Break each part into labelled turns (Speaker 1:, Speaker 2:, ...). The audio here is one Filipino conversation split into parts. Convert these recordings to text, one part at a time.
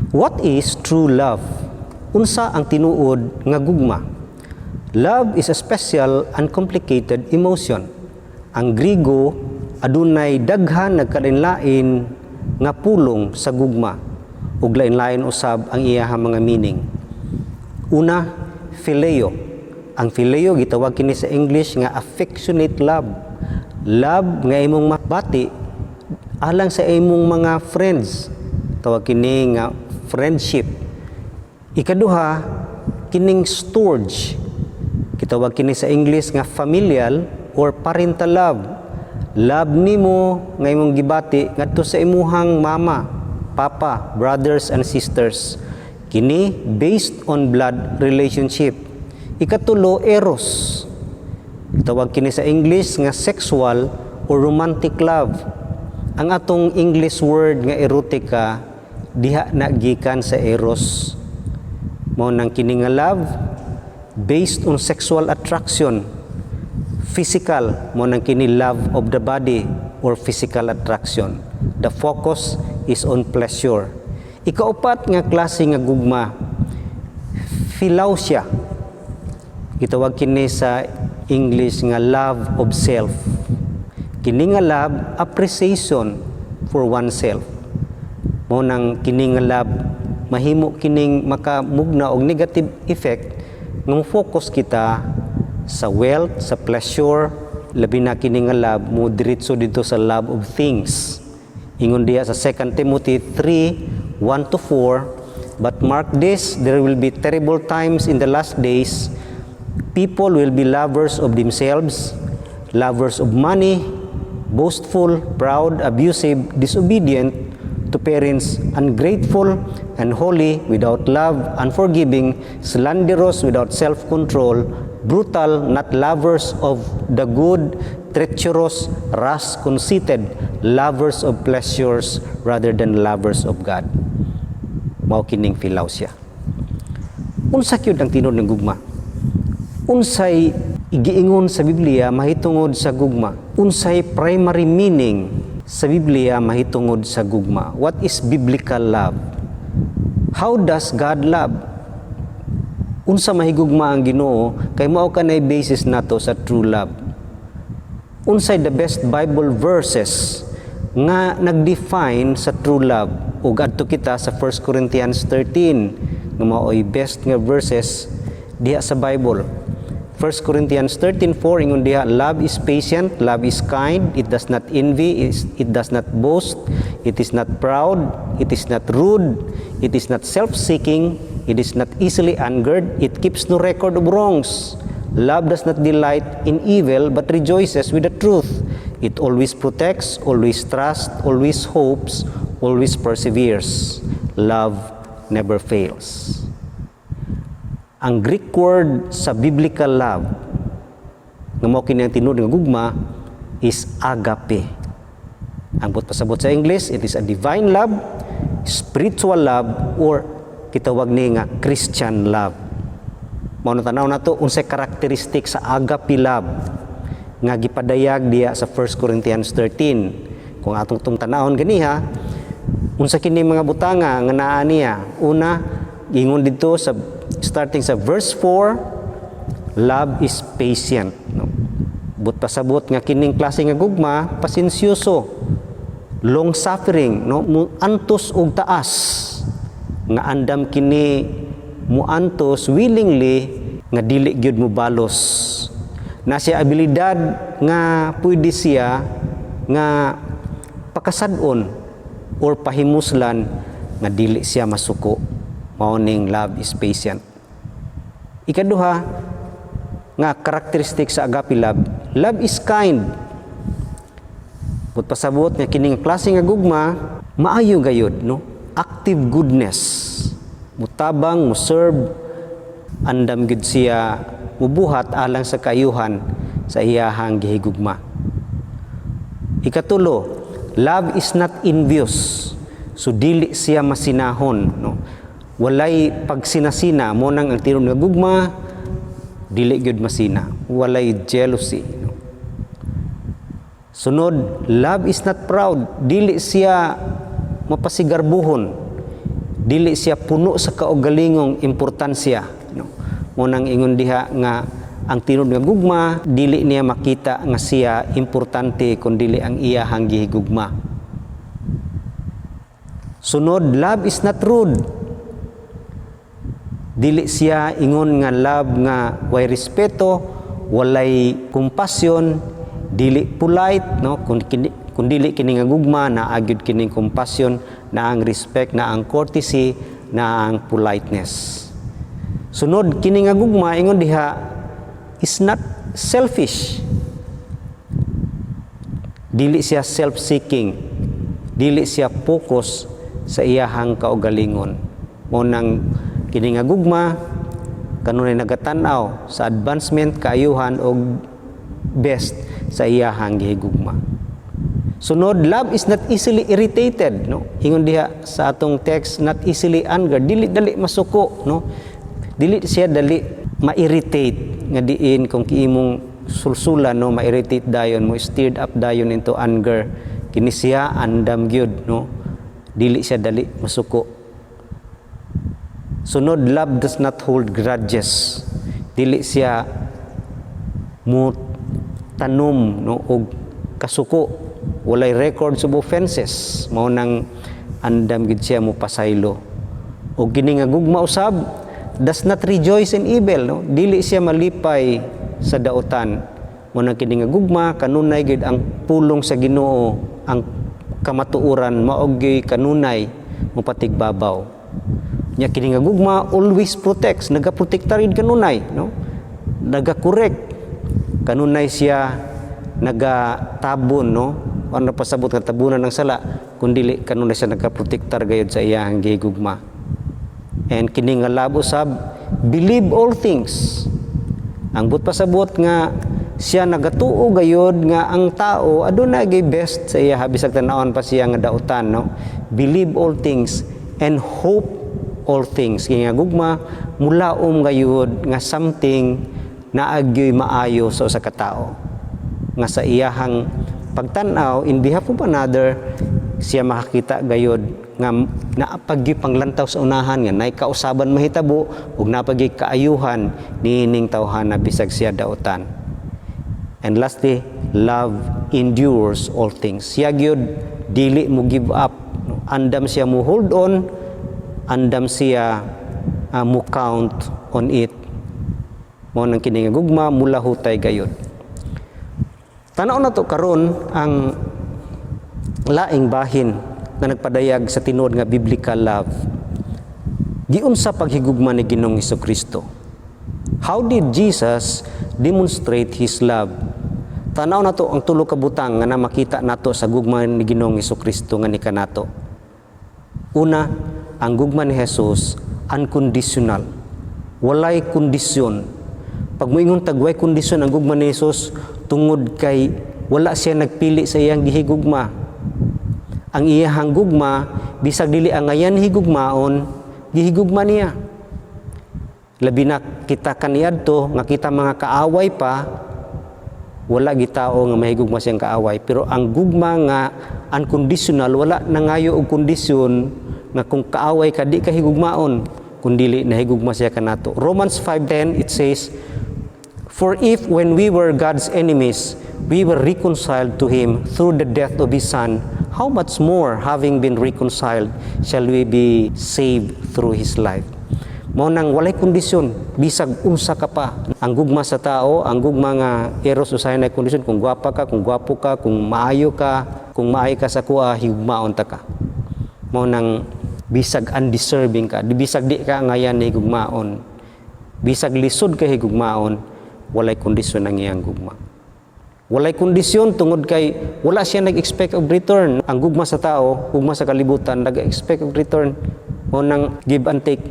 Speaker 1: What is true love? Unsa ang tinuod nga gugma? Love is a special and complicated emotion. Ang Griego adunay daghan nagkalain-lain nga pulong sa gugma ug lain-lain usab ang iyahang mga meaning. Una, phileo. Ang phileo gitawag kini sa English nga affectionate love. Love nga imong mabati alang sa imong mga friends. Tawag kini nga friendship. Ikaduha, kining storge. Gitawag kini sa English nga familial or parental love. Love nimo nga imong gibati ngadto sa imuhang mama, papa, brothers and sisters. Kini based on blood relationship. Ikatulo, eros. Tawag kini sa English nga sexual or romantic love. Ang atong English word nga erotica diha na gikan sa eros. Mao nang kini nga love based on sexual attraction. Physical, mo nang kini love of the body or physical attraction. The focus is on pleasure. Ikaupat nga klase nga gugma, philausia. Gitawag kini sa English nga love of self. Kini nga love, appreciation for oneself. Mo nang kini nga love, mahimo kining makamugna og negative effect ng focus kita sa wealth, sa pleasure, labi na kini nga love mo diretso dito sa love of things. Ingon diya sa 2 Timothy 3:1-4, but mark this, there will be terrible times in the last days. People will be lovers of themselves, lovers of money, boastful, proud, abusive, disobedient to parents, ungrateful, unholy, without love, unforgiving, slanderous, without self-control, brutal, not lovers of the good, treacherous, rash, conceited, lovers of pleasures rather than lovers of God. Mao kining philausia. Unsa kyud ang tinud ng gugma? Unsay igiingon sa Biblia mahitungod sa gugma? Unsay primary meaning sa Biblia mahitungod sa gugma? What is biblical love? How does God love? Unsa mahigugma ang Ginoo kay mao kanay basis nato sa true love. Unsay the best Bible verses nga nagdefine sa true love? Ug adto kita sa 1 Corinthians 13 nga mao'y best nga verses diha sa Bible. 1 Corinthians 13:4 ingon diha, love is patient, love is kind, it does not envy, it does not boast, it is not proud, it is not rude, it is not self-seeking, it is not easily angered, it keeps no record of wrongs. Love does not delight in evil but rejoices with the truth. It always protects, always trusts, always hopes, always perseveres. Love never fails. Ang Greek word sa biblical love nga mao kini ang tinud nga gugma is agape. Ang pasabot sa English, it is a divine love, spiritual love, or kitawag ni nga Christian love. Mao na tanaw nato unsay karakteristik sa agape love nga gipadayag diya sa 1 Corinthians 13. Kung atong tanawon ganiha, unsa kini mga butanga nga naa niya? Una, ingon dito sa starting sa verse 4, love is patient. No? But pasabot nga kining klase nga gugma, pasensyoso, long suffering, no? Muantos og taas, nga andam kini muantos willingly, nga dili gyud mo balos. Na siya abilidad nga pwede siya nga pakasad-on or pahimuslan nga dili siya masuko. Mao ning love is patient. Ikaduha nga karakteristik sa agape love, love is kind. But pasabot nga kining klase nga gugma, maayo gayud, no? Active goodness. Mutabang, muserve, andam gid siya mubuhat alang sa kaayuhan sa iyahang gihigugma. Ikatulo, love is not envious. So dili siya masinahon, no? Walay pagsinasina mo nang ang tinud nga gugma, dili gyud masina. Walay jealousy, no? Sunod, love is not proud. Dili siya mapasigarbuhon. dili siya puno sa kaugalingong importansya, no? Munang ingon diha nga ang tinud nga gugma dili niya makita nga siya importante kundi ang iyahang gihigugma. Sunod, love is not rude. Dili siya ingon nga love nga way respeto, walay compassion, dili polite, no? Kung dili kini nga gugma na agyud kining compassion, na ang respect, na ang courtesy, na ang politeness. Sunod, kini nga gugma ingon diha is not selfish. Dili siya self-seeking, dili siya focus sa iyahang kaugalingon. Mo nang kini nga gugma kanunay nagatanaw sa advancement, kaayuhan og best sa iyahang gihigugma. Sunod, love is not easily irritated, no? Ingon diha sa atong text, not easily angered, dili dali masuko, no? Dili siya dali ma-irritate nga diin kung kiimong sulsulan, no, ma-irritate dayon mo, stirred up dayon into anger. Kini siya andam gyud, no? Dili siya dali masuko. Sunod, love does not hold grudges. Dili siya mo tanom, no, og kasuko. Walay records of offenses. Mao nang andam gid siya mo pasaylo. Og kini nga gugma usab, does not rejoice in evil, no? Dili siya malipay sa dautan. Mo nang kini nga gugma kanunay gid ang pulong sa Ginoo, ang kamatuoran mao gyud kanunay mo patigbabaw. Nya kini nga gugma always protects, nagaprotektar gid kanunay, no? Naga-correct. Kanunay siya nagatabon, no? Ano pasabot nga tabunan ng sala, kundi kanunay siya nagaprotektar gayud sa iyang gihigugma. And kini nga love usab, believe all things. Ang but pasabot nga siya nagatuo gayud nga ang tao aduna gay best sa iya bisag tan-awon pa siya nga dautan, no? Believe all things and hope all things. Kini nga gugma mulaom gayud nga something na agyoy maayo sa usa ka tawo. Nga sa iyahang pagtan-aw in behalf of another, siya makakita gayud nga naapagyoy panglantaw sa unahan nga nay kausaban mahitabo ug napagyoy kaayuhan niining tawhana bisag siya dautan. And lastly, love endures all things. Siya gyud dili mo give up, no? Andam siya mo hold on, andam siya mo count on it. Mo nang kini nga gugma mula hutay gayud. Tanaw na to karon ang laing bahin na nagpadayag sa tinuod nga biblical love. Giunsa paghigugma ni Ginoong Hesukristo? How did Jesus demonstrate His love? Tanaw na to ang tulo ka butang nga makita nato sa gugma ni Ginoong Hesukristo nga ni kanato. Una, ang gugma ni Jesus unconditional. Walay kondisyon. Pag moingon tagway kondisyon ang gugma ni Jesus, tungod kay wala siya nagpili sa iyang gihigugma. Ang iyahang gugma, bisag dili ang ngayan higugmaon, gihigugma niya. Labi na kita kaniadto nga kita mga kaaway pa, wala gitao nga mahigugma siyang kaaway. Pero ang gugma nga unconditional, wala nangayo og kondisyon nga kung kaaway ka di ka higugmaon, kundi nahigugma siya kanato. Romans 5:10 it says, "For if when we were God's enemies, we were reconciled to Him through the death of His Son, how much more, having been reconciled, shall we be saved through His life?" Mao nang walay kondisyon, bisag unsa ka pa. Ang gugma sa tao, ang gugma nga eros usahay na kondisyon, kung gwapa ka, kung gwapo ka, kung maayo ka, kung maayo ka sa kuha, higugmaon ta ka. Mao nang bisag undeserving ka, bisag di ka ngayan ni higugmaon, bisag lisod ka higugmaon, walay kondisyon ang iyang gugma. Walay kondisyon tungod kay wala siya nag-expect of return. Ang gugma sa tao, gugma sa kalibutan, nag-expect of return. O nang give and take.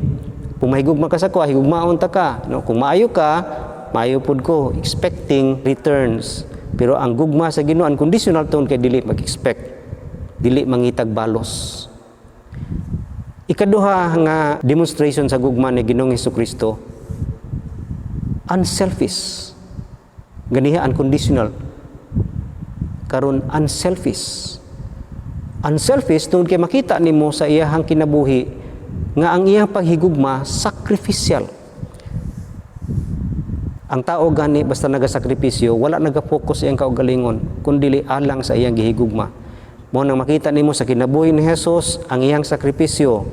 Speaker 1: Kung mahigugma ka sa kuha, higugmaon ta ka. No? Kung maayo ka, maayo pod ko, expecting returns. Pero ang gugma sa Ginoo, unconditional tungod kay dili mag-expect. Dili mangitag balos. Ikaduha nga demonstration sa gugma ni Ginoong Hesukristo, unselfish. Ganiha unconditional. Karon unselfish. Unselfish tungod kay makita nimo sa iyahang kinabuhi nga ang iyang paghigugma sacrificial. Ang tao gani basta nagasakripisyo, wala nagafocus sa iyang kaugalingon, kundi alang sa iyang gihigugma. Mo nang makita nimo sa kinabuhi ni Jesus ang iyang sakripisyo,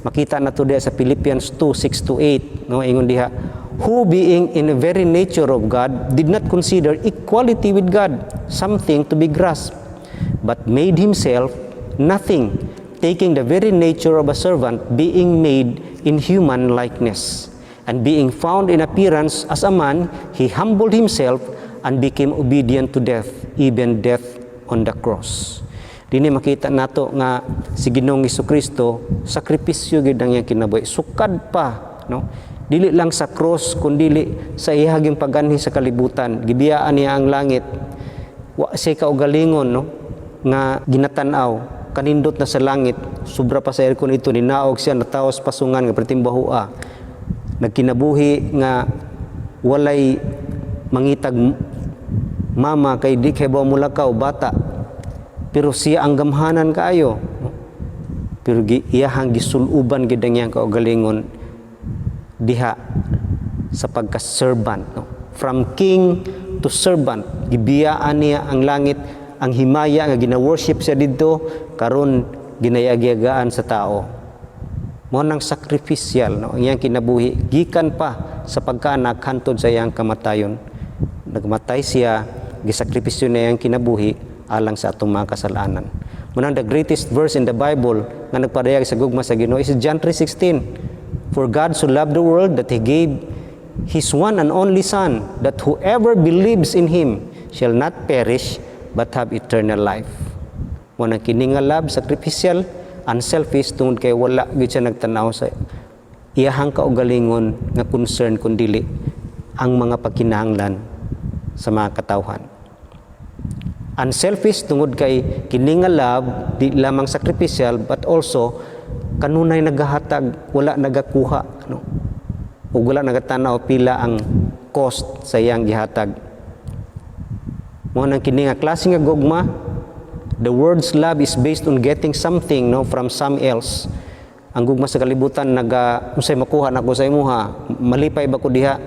Speaker 1: makita na to diha sa Philippians 2:6-8, no, ingon diha, who being in the very nature of God did not consider equality with God something to be grasped, but made himself nothing, taking the very nature of a servant, being made in human likeness. And being found in appearance as a man, he humbled himself and became obedient to death, even death on the cross. Dini makita nato nga si Ginoong Jesucristo sakripisyo gid ang iyang kinabuhi. Sukad pa, no? Dili lang sa cross kundi sa ihaging paganhi sa kalibutan. Gibiyaan niya ang langit. Wa siya kaugalingon, no? Nga ginatan-aw kanindot na sa langit. Sobra pa sa aircon ito, ninaog siya nataos pasungan nga pretimbahua. Nagkinabuhi nga walay mangitag mama kay di kay baw mulakaw bata, pero siya ang gamhanan kaayo, pero iyahang gisuluban gid ang iyang kaugalingon diha sa pagka-servant, no? From king to servant, gibiyaan niya ang langit, ang himaya nga gina-worship siya didto karon ginayagyagaan sa tao. Mo nang sacrificial, no, ang iyang kinabuhi gikan pa sa pagkaanak hantod sa iyang kamatayon. Nagmatay siya, gisakripisyo na iyang kinabuhi alang sa atong mga kasalanan. Munang the greatest verse in the Bible nga nagparehag sa gugma sa Ginoo is John 3:16. For God so loved the world that he gave his one and only Son, that whoever believes in him shall not perish but have eternal life. Mo nang kini nga love sacrificial, unselfish, tungod kay wala gyud siya nagtanaw sa iyahang kaugalingon nga concern kundi ang mga pagkinahanglan sa mga katawhan. Unselfish tungod kay kini nga love di lamang sacrificial but also kanunay nagahatag, wala nagakuha, no? O wala nagatanaw pila ang cost sa iyang gihatag. Mo nang kini nga klase nga gugma. The word's love is based on getting something, no, from some else. Ang gugma sa kalibutan unsay makuha nako sa imuha, malipay ba ko diha?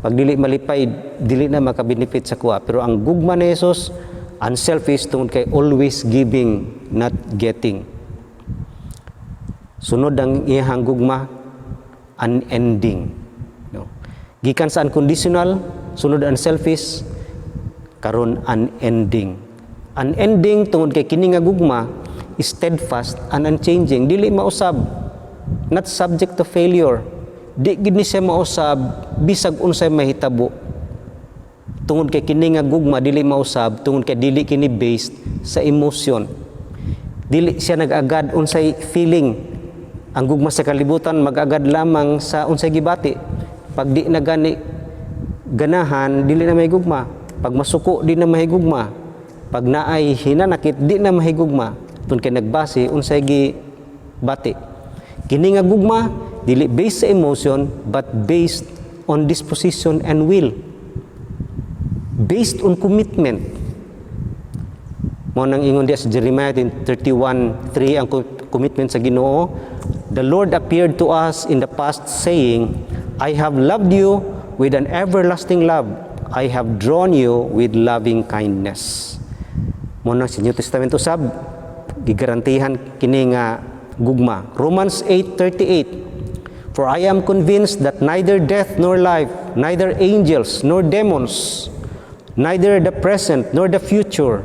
Speaker 1: Pag dili malipay, dili na makabenefit sa kuha. Pero ang gugma ni Jesus, unselfish tungod kay always giving, not getting. Sunod ang iyang gugma, unending, no. Gikan sa unconditional, sunod unselfish, karon unending. Unending tungod kay kini nga gugma is steadfast and unchanging, dili mausab, not subject to failure. Di gid ni siya mausab bisag unsay mahitabo. Tungod kay kini nga gugma dili mausab, tungod kay dili kini based sa emotion. Dili siya nag-agad unsay feeling. Ang gugma sa kalibutan mag-agad lamang sa unsay gibati. Pag di na gani ganahan, dili na may gugma. Pag masuko, di na mahigugma. Pag naay hinanakit, di na mahigugma. Tungod kay nagbase unsay gibati. Kini nga gugma dili based sa emotion but based on disposition and will. Based on commitment. Mo nang ingon diya sa Jeremiah 31:3 ang commitment sa Ginoo. The Lord appeared to us in the past saying, I have loved you with an everlasting love. I have drawn you with loving kindness. Mo nang sa New Testament usab gigarantihan kini nga gugma. Romans 8:38. For I am convinced that neither death nor life, neither angels nor demons, neither the present nor the future,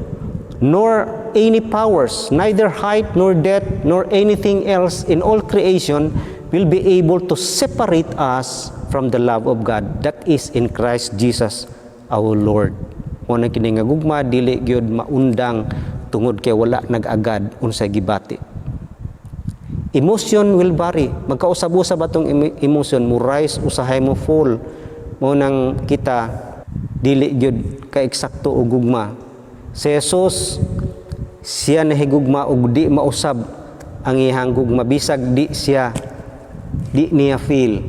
Speaker 1: nor any powers, neither height nor depth nor anything else in all creation will be able to separate us from the love of God that is in Christ Jesus our Lord. Mo nang kini nga gugma dili gyud maundang tungod kay wala nag-agad unsay gibati. Emotion will vary. Magkausab-usab atong emotion, mo rise usahay mo fall. Mo nang kita dili gyud ka eksakto og gugma. Si Jesus siya nahigugma og di mausab ang iyang gugma bisag di niya feel.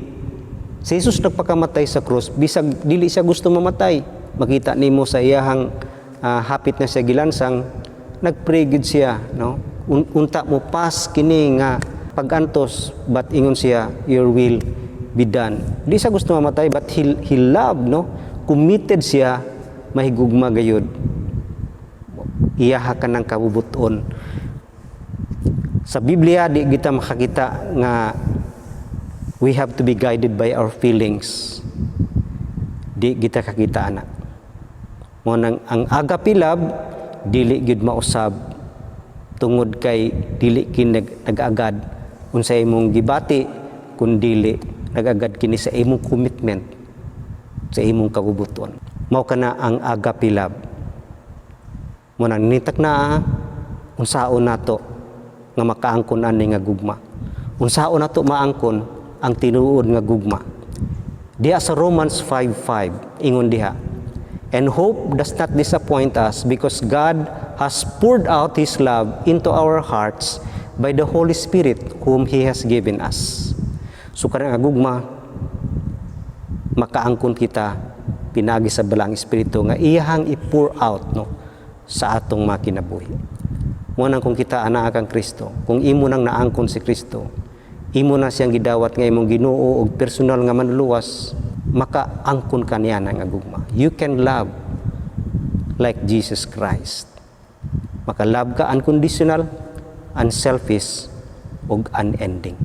Speaker 1: Si Jesus nagpakamatay sa krus bisag dili siya gusto mamatay. Makita nimo sa iyang hapit na siya gilansang, nagpray gid siya, no? Unta mo pas kini nga pag-antos, but ingon siya, your will be done. Di sa gusto mamatay, but he loved, no? Committed siya, mahigugma gayud. Iyaha ka ng kabubuton. Sa Biblia, di kita makakita nga we have to be guided by our feelings. Di kita kakita anak. Mo nang ang agape love, dili gyud mausab tungod kay dili kini nag-agad unsa imong gibati kun dili nag-agad kini sa imong commitment sa imong kagubuton. Mao kana ang agape love. Mo nang nitak na unsaon nato nga makaangkon ani nga gugma. Unsaon nato maangkon ang tinuod nga gugma. Diha sa Romans 5:5 ingon diha, and hope does not disappoint us because God has poured out His love into our hearts by the Holy Spirit whom He has given us. So karang gugma makaangkon kita pinagi sa balang espiritu nga iyahang i-pour out, no, sa atong mga kinabuhi. Mo nang kung kita anaa kang Kristo, kung imo nang naangkon si Kristo, imo na siyang gidawat nga imong Ginoo og personal nga manluwas, makaangkon ka niya nga gugma. You can love like Jesus Christ. Maka-love ka unconditional, unselfish, ug unending.